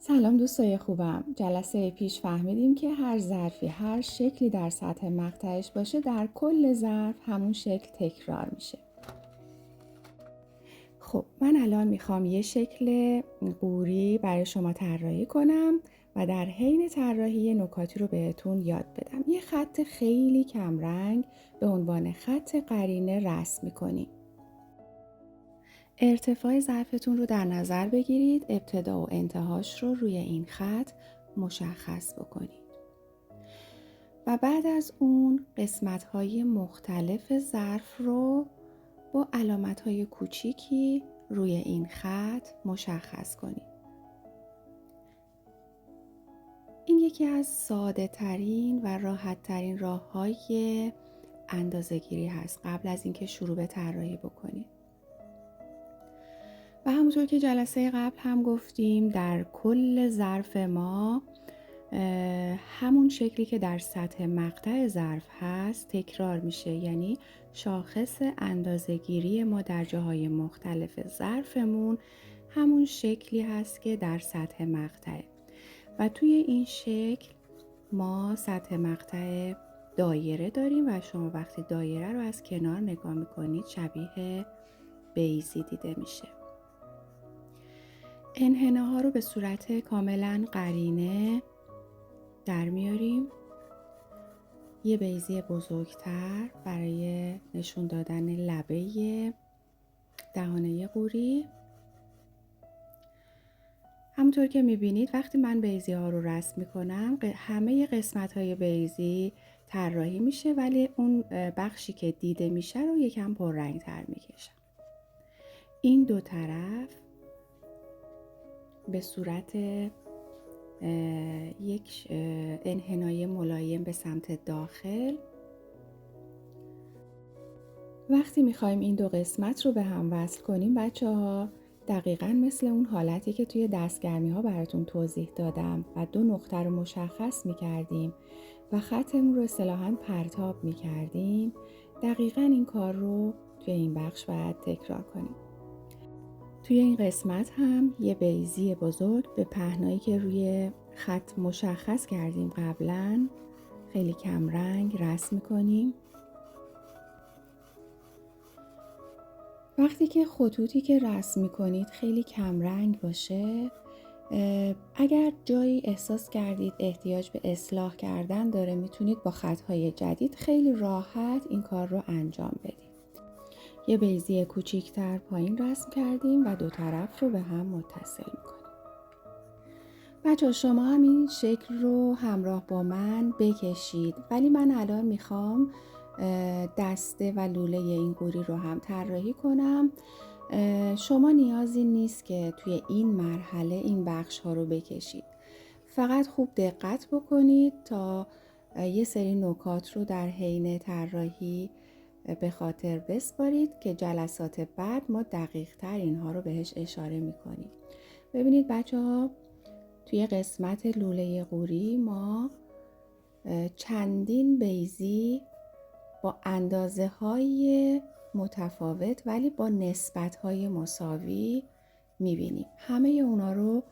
سلام دوستای خوبم. جلسه پیش فهمیدیم که هر ظرفی هر شکلی در سطح مقطعش باشه در کل ظرف همون شکل تکرار میشه. خب من الان میخوام یه شکل قوری برای شما طراحی کنم و در حین طراحی نکاتی رو بهتون یاد بدم. یه خط خیلی کمرنگ به عنوان خط قرینه رسم میکنیم. ارتفاع ظرفتون رو در نظر بگیرید، ابتدا و انتهاش رو روی این خط مشخص بکنید و بعد از اون قسمت‌های مختلف ظرف رو با علامت‌های کوچیکی روی این خط مشخص کنید. این یکی از ساده ترین و راحت ترین راه‌های اندازه‌گیری هست قبل از اینکه شروع به طراحی بکنید. و همونطور که جلسه قبل هم گفتیم در کل ظرف ما همون شکلی که در سطح مقطع ظرف هست تکرار میشه، یعنی شاخص اندازه‌گیری ما در جاهای مختلف ظرفمون همون شکلی هست که در سطح مقطع و توی این شکل ما سطح مقطع دایره داریم و شما وقتی دایره رو از کنار نگاه میکنید شبیه بیضی دیده میشه. انحناها رو به صورت کاملا قرینه در میاریم. یه بیضی بزرگتر برای نشون دادن لبه دهانه قوری. همونطور که میبینید وقتی من بیضی ها رو رسم میکنم همه قسمت های بیضی طراحی میشه، ولی اون بخشی که دیده میشه رو یکم پررنگ تر میکشم. این دو طرف به صورت یک انحنای ملایم به سمت داخل. وقتی میخوایم این دو قسمت رو به هم وصل کنیم بچه ها، دقیقاً مثل اون حالتی که توی دستگرمی ها براتون توضیح دادم و دو نقطه رو مشخص میکردیم و خطمون رو اصطلاحاً پرتاب میکردیم، دقیقاً این کار رو توی این بخش باید تکرار کنیم. توی این قسمت هم یه بیضی بزرگ به پهنایی که روی خط مشخص کردیم قبلا خیلی کم رنگ رسم می‌کنیم. وقتی که خطوطی که رسم می‌کنید خیلی کم رنگ باشه، اگر جایی احساس کردید احتیاج به اصلاح کردن داره، میتونید با خطهای جدید خیلی راحت این کار رو انجام بدید. یه بیضی کوچیک‌تر پایین رسم کردیم و دو طرف رو به هم متصل می‌کنیم. بچه شما هم این شکل رو همراه با من بکشید، ولی من الان میخوام دسته و لوله این قوری رو هم طراحی کنم. شما نیازی نیست که توی این مرحله این بخش ها رو بکشید، فقط خوب دقت بکنید تا یه سری نکات رو در حین طراحی به خاطر بسپارید که جلسات بعد ما دقیق تر اینها رو بهش اشاره میکنیم. ببینید بچه ها، توی قسمت لوله قوری ما چندین بیضی با اندازه های متفاوت ولی با نسبت های مساوی میبینیم. همه اونا رو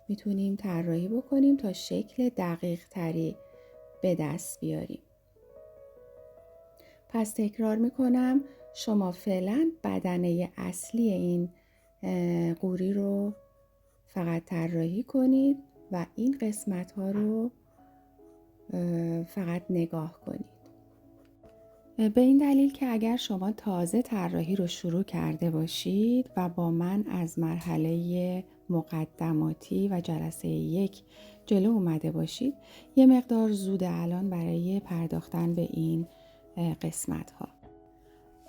میتونیم طراحی بکنیم تا شکل دقیق تری به دست بیاریم. پس تکرار میکنم، شما فعلا بدنه اصلی این قوری رو فقط طراحی کنید و این قسمت ها رو فقط نگاه کنید. به این دلیل که اگر شما تازه طراحی رو شروع کرده باشید و با من از مرحله مقدماتی و جلسه 1 جلو اومده باشید، یه مقدار زود الان برای پرداختن به این قسمت ها.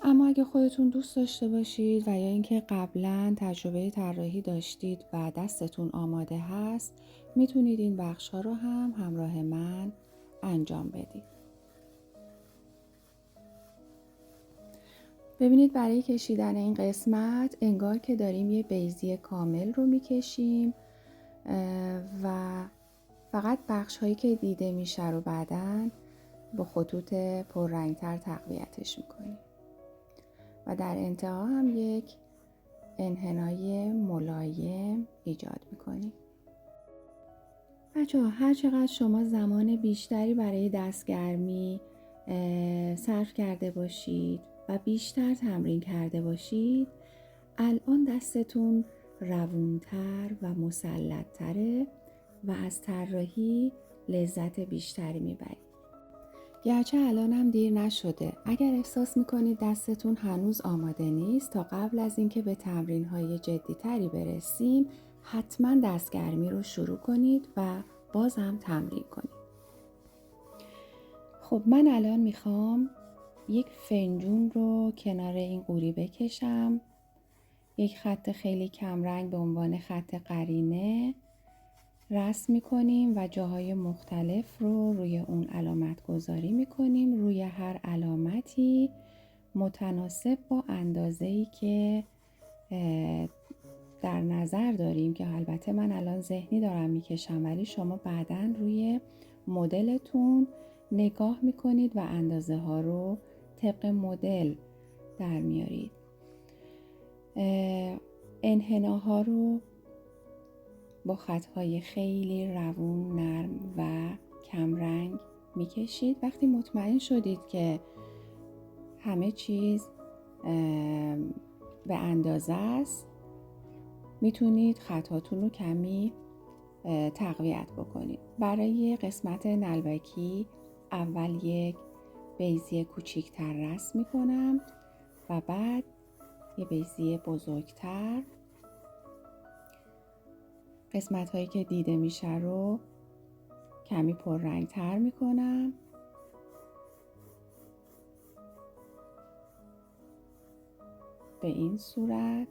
اما اگه خودتون دوست داشته باشید و یا اینکه قبلا تجربه طراحی داشتید و دستتون آماده هست، میتونید این بخش ها رو هم همراه من انجام بدید. ببینید برای کشیدن این قسمت انگار که داریم یه بیضی کامل رو میکشیم و فقط بخش هایی که دیده میشه رو بعداً با خطوط پررنگتر تقویتش میکنیم و در انتها هم یک انحنای ملایم ایجاد میکنیم. بچه‌ها هر چقدر شما زمان بیشتری برای دستگرمی صرف کرده باشید و بیشتر تمرین کرده باشید، الان دستتون روونتر و مسلط‌تره و از طراحی لذت بیشتری میبرید. گرچه الانم دیر نشده، اگر احساس میکنید دستتون هنوز آماده نیست تا قبل از اینکه به تمرین‌های جدی‌تری برسیم، حتما دستگرمی رو شروع کنید و باز هم تمرین کنید. خب من الان میخوام یک فنجون رو کنار این قوری بکشم، یک خط خیلی کمرنگ به عنوان خط قرینه رسم میکنیم و جاهای مختلف رو روی اون علامت گذاری میکنیم. روی هر علامتی متناسب با اندازه‌ای که در نظر داریم، که البته من الان ذهنی دارم میکشم ولی شما بعداً روی مدلتون نگاه میکنید و اندازه ها رو طبق مدل در میارید. انحناها رو با خطهای خیلی روون، نرم و کمرنگ میکشید. وقتی مطمئن شدید که همه چیز به اندازه است، میتونید خطاتون رو کمی تقویت بکنید. برای قسمت نلبکی اول یک بیضی کوچیکتر رسم میکنم و بعد یه بیضی بزرگتر. قسمت هایی که دیده میشه رو کمی پررنگ تر میکنم. به این صورت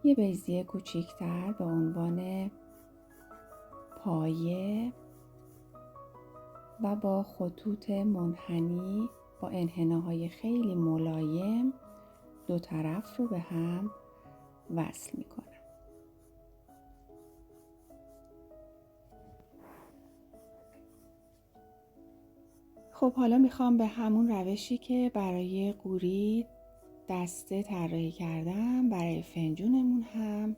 یه بیضی کوچیکتر به عنوان پایه و با خطوط منحنی با انحناهای خیلی ملایم دو طرف رو به هم وصل میکنم. خب حالا میخوام به همون روشی که برای قوری دسته طراحی کردم برای فنجونمون هم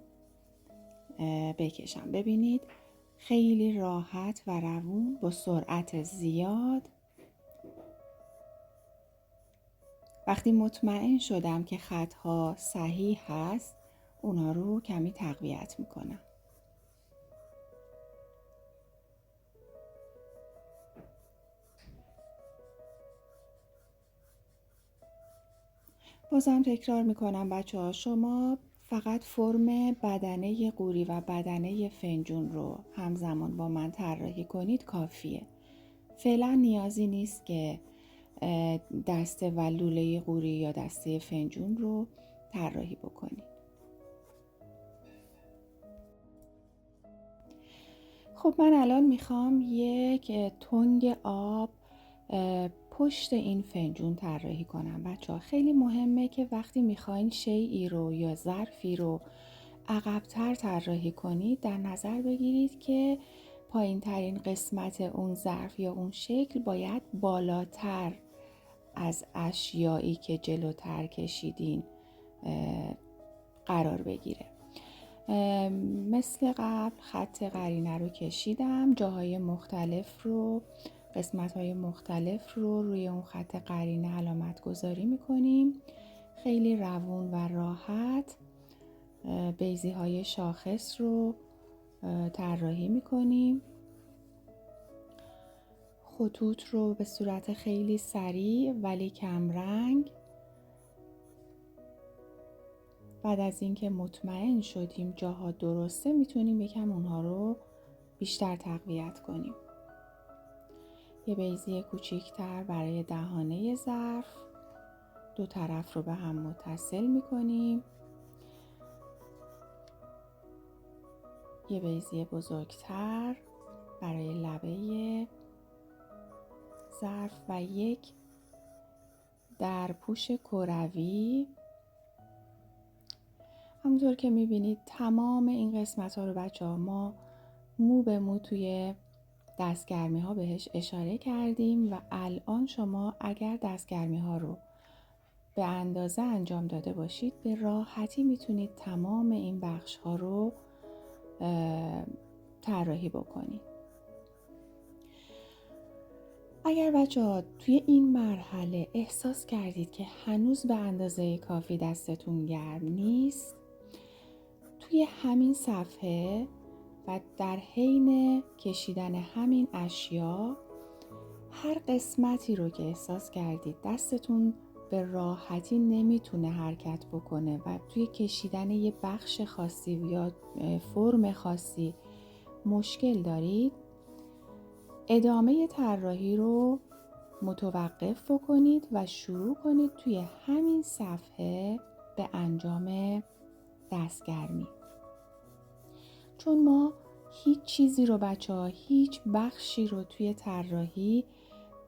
بکشم. ببینید خیلی راحت و روون با سرعت زیاد. وقتی مطمئن شدم که خطها صحیح هست، اونا رو کمی تقویت میکنم. بازم تکرار میکنم بچه‌ها، شما فقط فرم بدنه قوری و بدنه فنجون رو همزمان با من طراحی کنید کافیه. فعلا نیازی نیست که دسته و لوله قوری یا دسته فنجون رو طراحی بکنید. خب من الان میخوام یک تنگ آب پشت این فنجون طراحی کنم. بچه‌ها خیلی مهمه که وقتی میخواین شیئی رو یا ظرفی رو عقب‌تر طراحی کنید در نظر بگیرید که پایین ترین قسمت اون ظرف یا اون شکل باید بالاتر از اشیایی که جلوتر کشیدین قرار بگیره. مثل قبل خط قرینه رو کشیدم، جاهای مختلف رو، قسمت‌های مختلف رو روی اون خط قرینه علامت گذاری می‌کنیم. خیلی روون و راحت بیضی‌های شاخص رو طراحی می‌کنیم. خطوط رو به صورت خیلی سریع ولی کمرنگ. بعد از اینکه مطمئن شدیم جاها درسته، میتونیم یکم اونها رو بیشتر تقویت کنیم. یه بیضی کوچیکتر برای دهانه ظرف، دو طرف رو به هم متصل میکنیم. یه بیضی بزرگتر برای لبه ظرف و یک درپوش کروی. همونطور که میبینید تمام این قسمت ها رو بچه‌ها ما مو به مو توی دستگرمی ها بهش اشاره کردیم و الان شما اگر دستگرمی ها رو به اندازه انجام داده باشید به راحتی میتونید تمام این بخش ها رو طراحی بکنید. اگر بچه‌ها توی این مرحله احساس کردید که هنوز به اندازه کافی دستتون گرم نیست، توی همین صفحه و در حین کشیدن همین اشیا هر قسمتی رو که احساس کردید دستتون به راحتی نمیتونه حرکت بکنه و توی کشیدن یه بخش خاصی یا فرم خاصی مشکل دارید، ادامه طراحی رو متوقف بکنید و شروع کنید توی همین صفحه به انجام دستگرمی. چون ما هیچ چیزی رو بچه‌ها، هیچ بخشی رو توی طراحی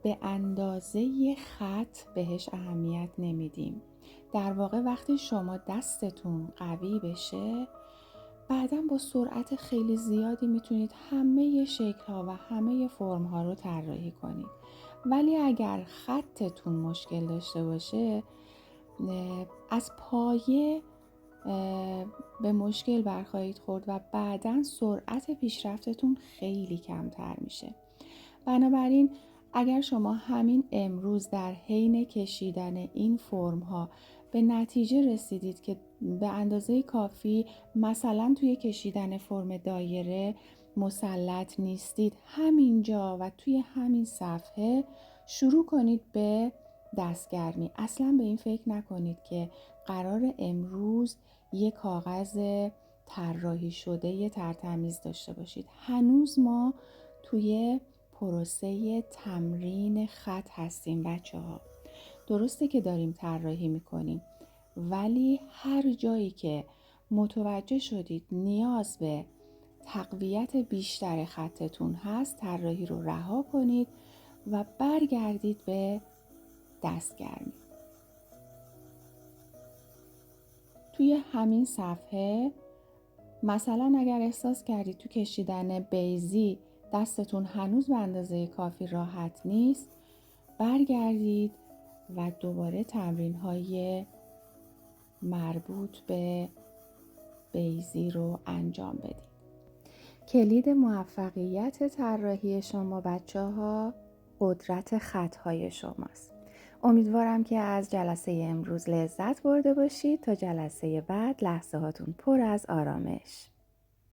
به اندازه خط بهش اهمیت نمیدیم. در واقع وقتی شما دستتون قوی بشه، بعداً با سرعت خیلی زیادی میتونید همه شکل‌ها و همه فرم‌ها رو طراحی کنید. ولی اگر خطتون مشکل داشته باشه، از پایه به مشکل برخواهید خورد و بعداً سرعت پیشرفتتون خیلی کمتر میشه. بنابراین اگر شما همین امروز در حین کشیدن این فرم ها به نتیجه رسیدید که به اندازه کافی مثلا توی کشیدن فرم دایره مسلط نیستید، همینجا و توی همین صفحه شروع کنید به دستگرمی. اصلا به این فکر نکنید که قرار امروز یک کاغذ طراحی شده یه ترتمیز داشته باشید. هنوز ما توی پروسه تمرین خط هستیم بچه‌ها. درسته که داریم طراحی میکنیم، ولی هر جایی که متوجه شدید نیاز به تقویت بیشتر خطتون هست، طراحی رو رها کنید و برگردید به دستگرمی. توی همین صفحه مثلا اگر احساس کردید تو کشیدن بیضی دستتون هنوز به اندازه کافی راحت نیست، برگردید و دوباره تمرین‌های مربوط به بیضی رو انجام بدید. کلید موفقیت طراحی شما بچه‌ها قدرت خط‌های شماست. امیدوارم که از جلسه امروز لذت برده باشید. تا جلسه بعد لحظه هاتون پر از آرامش.